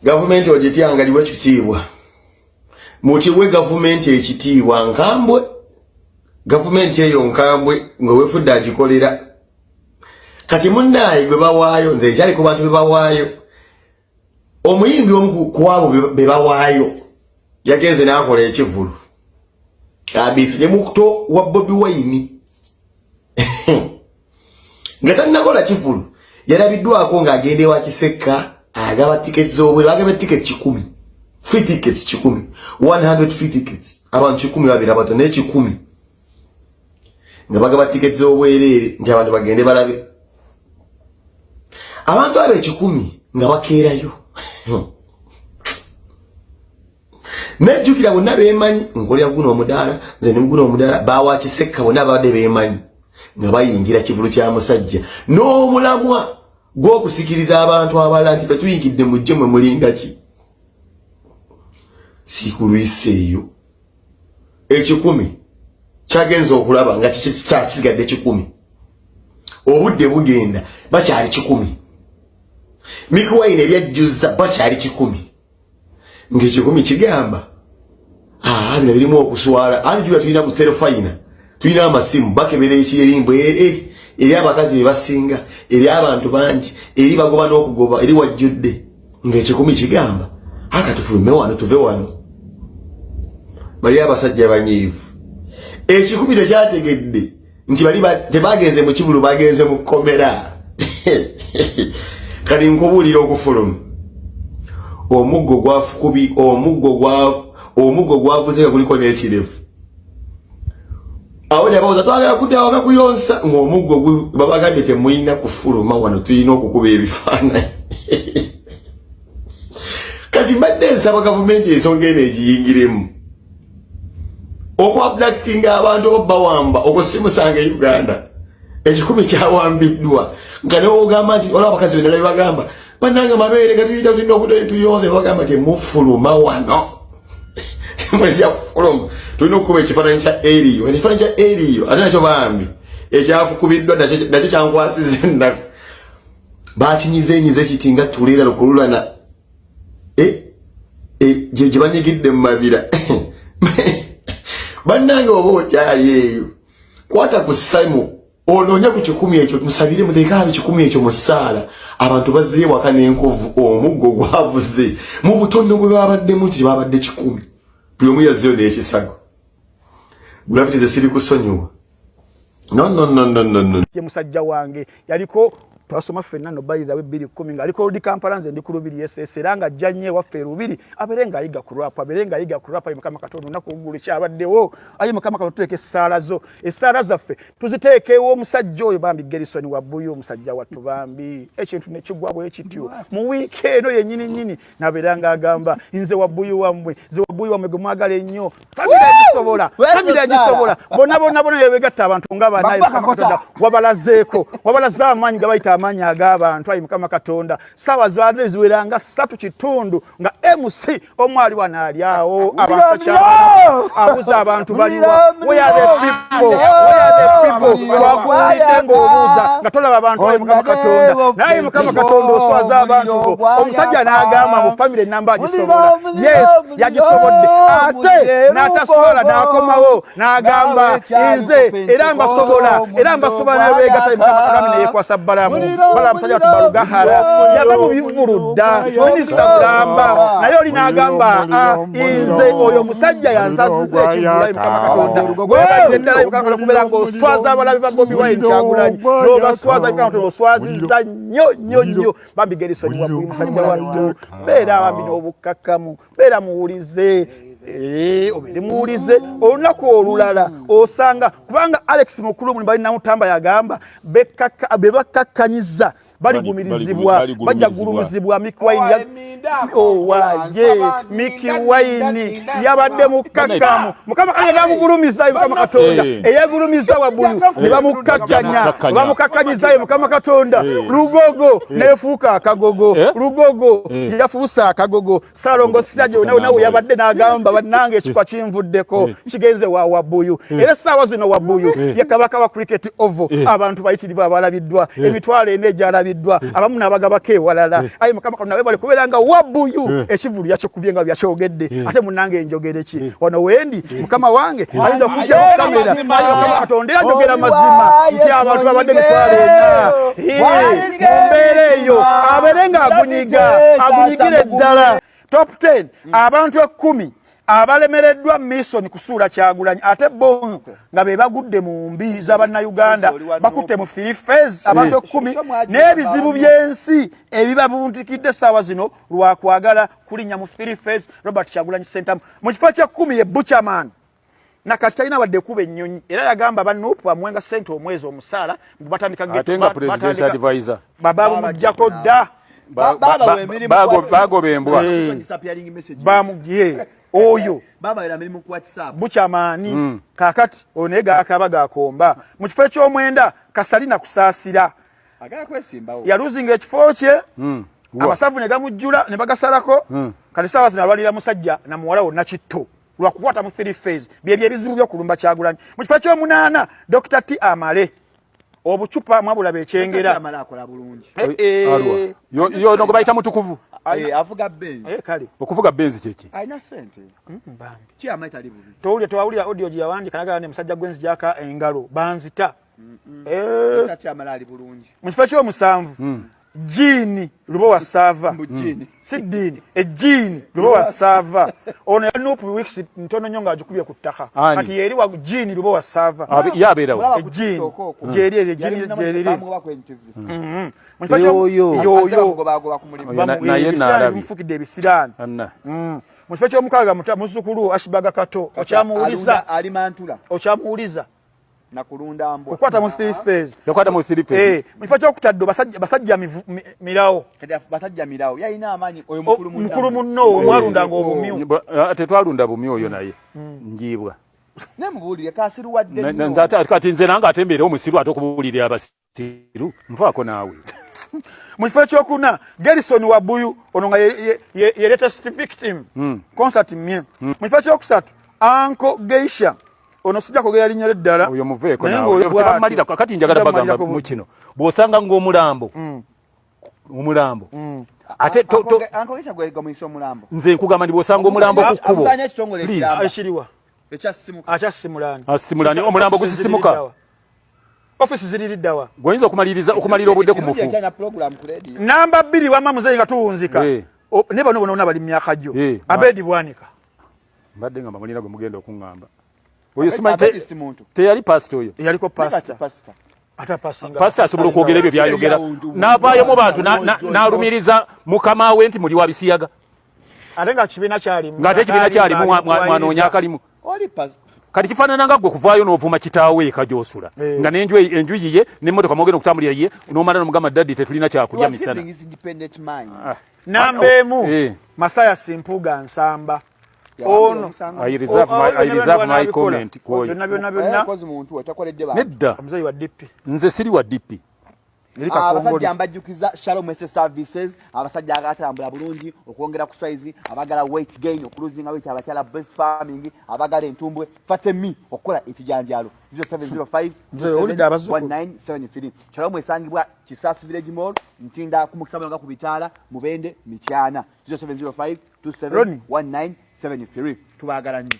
Government ojityanga liwe kitiibwa. Mutiwe government ekitiibwa nkambwe. Government eyo nkambwe nga wefudde agikolera. Kati munnaye gwe bawaayo nze kyali ku bantu be bawaayo. Omuyimbi omu ku abo be bawaayo yagenze n'akola ekivulu. Abisi ne mukuto wa Bobi Wine. Nga tannakola kivulu yalabiddwako ng'agenda ewa Kiseka agaba tickets z'obweru agaba tickets 10. Free tickets 10. 100 free tickets. Abantu 10 babiri abato ne 10. Nga bagaba tickets z'obwereere nti abantu bagende balabe. Abantu abe 10 nga bakeerayo. Nejjukira bonna beemanyi nkolera guno omudaala nze ne guno omudaala bawa Kiseka bonna babadde beemanyi nga bayingira kivulu kya musajja n'omulamwa gw'okusikiriza abantu abalala nti betuyingidde mujje mwe mulinda ki sikulwiseeyo 10 kyagenza okulaba nga kisigadde 10 obudde bugenda bakyali 10 Mick Wine ebyajjuzza bakyali 10 ng'ekikumi kigamba bino birimu okuswala alijuya tulina ku telefayina tulina amasimu bakebera ekirimbo eri abakazi be basinga eri abantu bangi eri bagoba n'okugoba eri wajjudde ng'ekikumi kigamba akatufulume wano tuve wano bali abasajja banyiivu ekikumi tekyategedde nti bali tebagenze mu kivulu bagenze mu kkomera kali nkubuulira okufuluma omuggo gwavuze kuliko n'ekirevu awo yabawoza twagala kuddawo kakuyonsa ng'omuggo babagadde temulina kufuluma wano tulina okukuba ebifaananyi kati mbadde nsaba gavumenti ensonga eno egiyingiremu okuabductinga abantu obbawamba okusimusanga e Uganda 10 kyawambiddwa nga n'ogamba nti olaba abakazi bendala bebagamba bannanga mabeere gatuyita tulina okuddayo tuyonse bagamba nti mufuluma wano mwezya fuluma tulina okukuba ekifaananyi kya eriyo ekifaananyi kya eriyo ate nakyo bambi ekyafukubiddwa nakyo kyankwasiza ennaku bakinyizenyize kiti nga tuleera lukululana gye banyigidde mu mabira bannange oba okyali eyo kwata ku ssaimu onoonya ku 10 ekyo musabire muteekaabe 10 ekyo mu ssaala abantu bazze waka n'enkovu omuggo gwavuze mu butondo bwe babaddemu nti babadde 10 buli omu yazzeyo n'ekisago gulabitize siri kusonyiwa no ye musajja wange yaliko twasoma ffenna no by the way 210 nga aliko Lodi Kampala nze ndi ku Lubiri SS era nga ajjanye waffe Lubiri aberenga ayiga ku rap Mukama Katonda nakugulu kyabaddewo ayi Mukama Katonda tuteeke essaala zaffe tuziteekewo omusajja oyo bambi Gerson Wabbuyo omusajja wattu bambi ekintu ne kigwabwe ekityo mu weekend yennyini naberanga agamba nze Wabbuyo wamwe gumwagala ennyo family agisobola bonna yebegatta abantu nga banaye Mukama Katonda wabalaze amaanyi gabayita amanya ag'abantu ayi Mukama Katonda sawa zaadde ziweranga 3 nga MC omwali wanaalyawo abantu abuza abantu baliwa where are the people twagulidde ng'obuuza nga tolaba abantu ayi Mukama Katonda naye Mukama Katonda oswaza abantu omusajja n'agamba mu family namba agisobola yes yagisobodde ate n'atasobola n'akomawo n'agamba nze era mbasobola n'ebeegata Mukama Katonda yeekwasa balamu musajja tubalugahara yaba mu bivuludda minisita Mulamba naye oli n'agamba nze oyo musajja yansaziza ekivulayo Mukama Katonda gwebadde ddala Mukama Katonda kubeera ng'oswaza abalabi ba Bobi Wine Kyagulanyi n'obaswaza Mukama Katonda oswaziza nnyo bambi Gerson Wabbuyo musajja wattu beera bambi n'obukkakkamu beera muwulize obere muwulize olunaku olulala osanga kubanga Alex Mukulu muli bali namutamba yagamba bebakakkanyiza baligumirizibwa bajja gulumizibwa Mick Wine Mick Wine yabadde mukakkamu Mukama Katonda namugulumiza Mukama Katonda eyagulumiza Wabbuyo ne bamukakkanyiza Mukama Katonda lugogo nefuuka akagogo lugogo yafuusa akagogo Salongo Sirajo nawe yabadde n'agamba bannange ekikwa kinvuddeko kigenze wa Wabbuyo era essaawa zino Wabbuyo ye kabaka wa cricket oval abantu bayitirivu abalabiddwa emitwalo ene gyalabiddwa basibiddwa abamu nabagabako ewalala ayi mukama Katonda webale kubeeranga wabbuyu ekivulu yakikubye nga byakyogedde ate munange enjogere ki wano wendi mukama wange ayinza okujja ku kamera ayi mukama Katonda yajogera mazima nti abantu babadde mitwalo ena mumbeera eyo abeerenga agunyigire ddala top 10 abantu 10 abalemereddwa mission kusuula Kyagulanyi ate bo nga be bagudde mu mbi z'Abannayuganda bakutte mu free phase abantu 10 n'ebizibu by'ensi ebiba buntikidde ssaawa zino lwakwagala kulinnya mu free phase Robert Kyagulanyi Center mu kifo kya 10 ye Butcherman nakati talina wadde kuba ennyonyi era yagamba bannupu amwenga ssente omwezi omusaala batandika atenga presidential advisor baba mujjako dda bagobembwa bamugiye oyo baba era mirimu kwa WhatsApp Butcherman kakati onega akabaga akomba mu kifo ky'omwenda Kasalina kusaasira agakwesimbawo yaluzinga ekifo kye abasavu ne gamujjula ne bagasalako kati saawa zino alwalira musajja na muwala wonna kitto lwakukwata mu 3 phase byebyo ebizibu by'okulumba Kyagulanyi mu kifo ky'omunaana Dr. T Amale obucupa mwabula bekyengera amala akola bulungi yo no bayita mutukuvu avuga benzi kale okuvuga benzi kyeki aina sente bambi ki amaita libubi towulira tewawulira audio gyawandika naga ne musajja gwenzi jaka engalo banzita tati amala ali bulungi mu kifo ky'omusanvu Jini Lubowa Sava Jini Sidini Jini Lubowa Sava ono ya nupu weeks ntono nyonga ajukubye ku ttaka kati yeri wa Jini Lubowa Sava yabeerawo Jini jerere Jini jerere yo naye nalabi mfukide ebisirani mu kifo ky'omukaaga muzukulu Ashibaga Kato okyamuwuliza ali mantula okyamuwuliza na kulunda mbo okwata mu 3 phase yakwata mu 3 phase mu kifo ky'okutaddo basajja mirawo kati basajja mirawo yalina amaanyi oyo mukulu munno omwalundanga obumyu ate twalunda bumyu oyo naye njiibwa nemubulire kasiru wadde nze kati nze nange atembeere omusiru ate okubuulira abasiru nfaako naawe mu kifo ky'okuna Gerson Wabuyu ono nga ye latest victim concert mye mu kifo ky'okusatu Anko Geisha ono sijja kogera linnya leddala oyo muveeko nawe tebamalira kati njagala bagamba mu kino bw'osanga ng'omulambo omulambo ate Anko Geisha gwega mu iso omulambo nze nkugamba ndi bw'osanga omulambo ku kkubo ekiriwa ekyasimulani asimulani omulambo gusisimuka office ziririddawa gwoyinza okumalira obudde ku mufu namba 2 wama muzeyi nga tuwunzika ne bano bona bali myaka gyo Abedi Bwanika mbadde ngamba mulina gwe mugenda okuŋŋamba oyo simate teyali pastor oyo yaliko pastor ata pastor pastor asobola okwogera ebyo byayogera n'avaayo mu bantu n'alumiriza mukama we nti muli wa bisiyaga ate nga kibiina kyalimu ng'ate ekibiina kyalimu mwanoonya akalimu kati kifaanana nga gwe kuvaayo n'ovuma kitaawe eka gy'osula nga n'enju yiye n'emmotoka mwogenda okutambulira yiye n'omala n'omugamba daddi tetulina kyakulya misana namba emu Masaya Simpuga Nsamba ono I reserve my comment kwoyo nedda omuzeyi wa DP nze siri wa DP abasajja mbajjukiza Shalom SS Services abasajja agatambula bulungi okwongera ku size abagala weight gain okuluzinga weight abakyala best farming abagala entumbwe fatemi okola ekijanjalo 0705 Shalom esangibwa Kisasi Village Mall ntinda ku mukisaba nga ku bitala mubende mikyana 0705 271973 tubagala nnyo